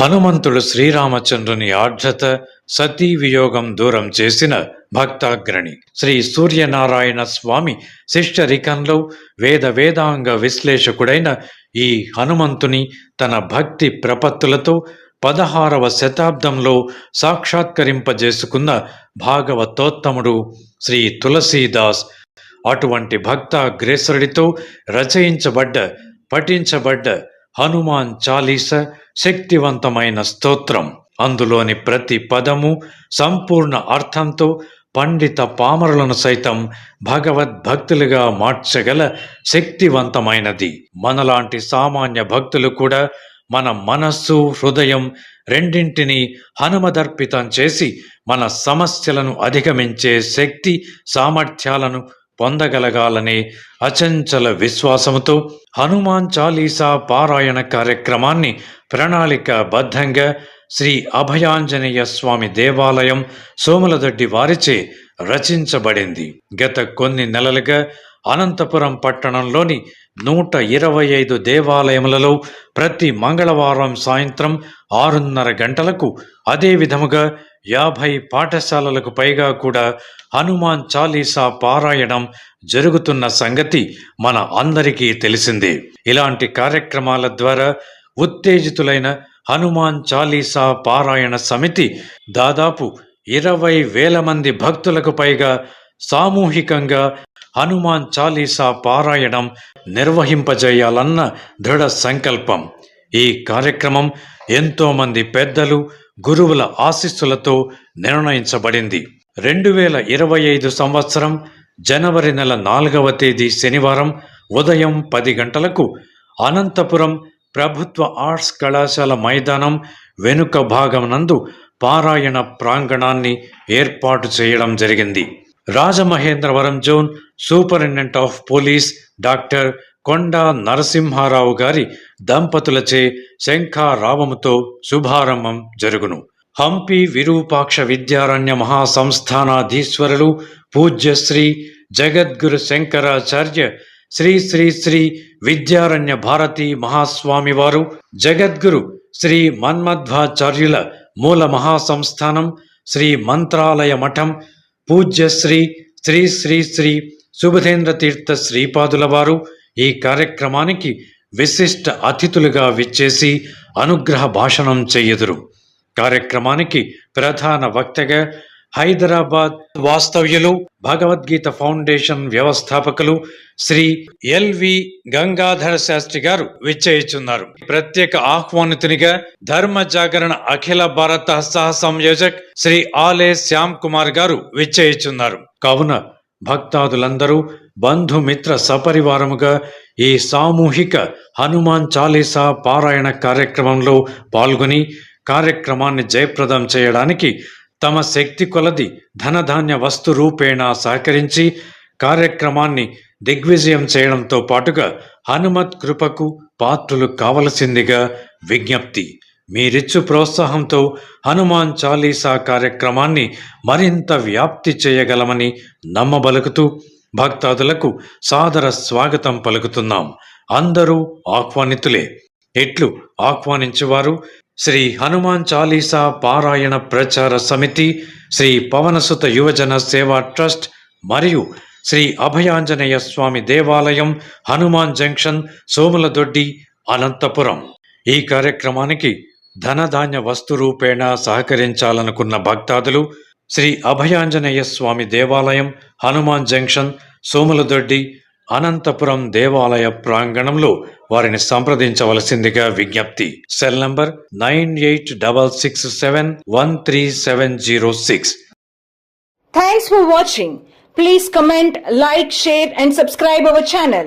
హనుమంతుడు శ్రీరామచంద్రుని ఆర్ద్రత సతీ వియోగం దూరం చేసిన భక్తాగ్రణి. శ్రీ సూర్యనారాయణ స్వామి శిష్యరికంలో వేదాంగ విశ్లేషకుడైన ఈ హనుమంతుని తన భక్తి ప్రపత్తులతో 16వ శతాబ్దంలో సాక్షాత్కరింపజేసుకున్న భాగవతోత్తముడు శ్రీ తులసీదాస్. అటువంటి భక్తాగ్రేసరుడితో రచయించబడ్డ పఠించబడ్డ హనుమాన్ చాలీస శక్తివంతమైన స్తోత్రం. అందులోని ప్రతి పదము సంపూర్ణ అర్థంతో పండిత పామరులను సైతం భగవద్భక్తులుగా మార్చగల శక్తివంతమైనది. మనలాంటి సామాన్య భక్తులు కూడా మన మనస్సు హృదయం రెండింటినీ హనుమదర్పితం చేసి మన సమస్యలను అధిగమించే శక్తి సామర్థ్యాలను పొందగలగాలనే అచంచల విశ్వాసముతో హనుమాన్ చాలీసా పారాయణ కార్యక్రమాన్ని ప్రణాళికాబద్ధంగా శ్రీ అభయాంజనేయ స్వామి దేవాలయం సోములదొడ్డి వారిచే రచించబడింది. గత కొన్ని నెలలుగా అనంతపురం పట్టణంలోని 125 దేవాలయములలో ప్రతి మంగళవారం సాయంత్రం 6:30 గంటలకు, అదే విధముగా 50 పాఠశాలలకు పైగా కూడా హనుమాన్ చాలీసా పారాయణం జరుగుతున్న సంగతి మన అందరికీ తెలిసిందే. ఇలాంటి కార్యక్రమాల ద్వారా ఉత్తేజితులైన హనుమాన్ చాలీసా పారాయణ సమితి దాదాపు 20,000 మంది భక్తులకు పైగా సామూహికంగా హనుమాన్ చాలీసా పారాయణం నిర్వహింపజేయాలన్న దృఢ సంకల్పం. ఈ కార్యక్రమం ఎంతో మంది పెద్దలు గురువుల ఆశీస్సులతో నిర్ణయించబడింది. 2025 సంవత్సరం జనవరి నెల 4వ తేదీ శనివారం ఉదయం 10 గంటలకు అనంతపురం ప్రభుత్వ ఆర్ట్స్ కళాశాల మైదానం వెనుక భాగం నందు పారాయణ ప్రాంగణాన్ని ఏర్పాటు చేయడం జరిగింది. Rajamahendravaram zone superintendent of police doctor Konda Narasimha Rao గారి దంపతులచే శంఖారావముతో శుభారంభం జరుగును. హంపి విరూపాక్ష విద్యారణ్య మహాసంస్థానాధీశ్వరులు పూజ్యశ్రీ జగద్గురు శంకరాచార్య శ్రీ శ్రీ శ్రీ విద్యారణ్య భారతి మహాస్వామి వారు, జగద్గురు శ్రీ మన్మధ్వాచార్యుల మూల మహాసంస్థానం శ్రీ మంత్రాలయ మఠం పూజ్యశ్రీ శ్రీ శ్రీ శ్రీ సుబుధేంద్ర తీర్థ శ్రీపాదుల వారు ఈ కార్యక్రమానికి విశిష్ట అతిథులుగా విచ్చేసి అనుగ్రహ భాషణం చెయ్యుదురు. కార్యక్రమానికి ప్రధాన వక్తగా హైదరాబాద్ వాస్తవ్యులు, భగవద్గీత ఫౌండేషన్ వ్యవస్థాపకులు శ్రీ ఎల్వి గంగాధర శాస్త్రి గారు విచ్చేయుచున్నారు. ప్రత్యేక ఆహ్వానితునిగా ధర్మ జాగరణ అఖిల భారత సహ సంయోజక్ శ్రీ ఆలే శ్యామ్ కుమార్ గారు విచ్చేయుచున్నారు. కావున భక్తాదులందరూ బంధుమిత్ర సపరివారముగా ఈ సామూహిక హనుమాన్ చాలీసా పారాయణ కార్యక్రమంలో పాల్గొని కార్యక్రమాన్ని జయప్రదం చేయడానికి తమ శక్తి కొలది ధనధాన్య వస్తు రూపేణా సహకరించి కార్యక్రమాన్ని దిగ్విజయం చేయడంతో పాటుగా హనుమత్ కృపకు పాత్రులు కావలసిందిగా విజ్ఞప్తి. మీరిచ్చు ప్రోత్సాహంతో హనుమాన్ చాలీసా కార్యక్రమాన్ని మరింత వ్యాప్తి చేయగలమని నమ్మబలుకుతూ భక్తాదులకు సాదర స్వాగతం పలుకుతున్నాం. అందరూ ఆహ్వానితులే. ఇట్లు ఆహ్వానించువారు శ్రీ హనుమాన్ చాలీసా పారాయణ ప్రచార సమితి, శ్రీ పవనసుత యువజన సేవా ట్రస్ట్ మరియు శ్రీ అభయాంజనేయ స్వామి దేవాలయం, హనుమాన్ జంక్షన్, సోములదొడ్డి, అనంతపురం. ఈ కార్యక్రమానికి ధనధాన్య వస్తు రూపేణా సహకరించాలనుకున్న భక్తాదులు శ్రీ అభయాంజనేయ స్వామి దేవాలయం, హనుమాన్ జంక్షన్, సోములదొడ్డి, అనంతపురం దేవాలయ ప్రాంగణంలో వారిని సంప్రదించవలసిందిగా విజ్ఞప్తి. Cell number 9866713706. Thanks for watching. Please comment, like, share and subscribe our channel.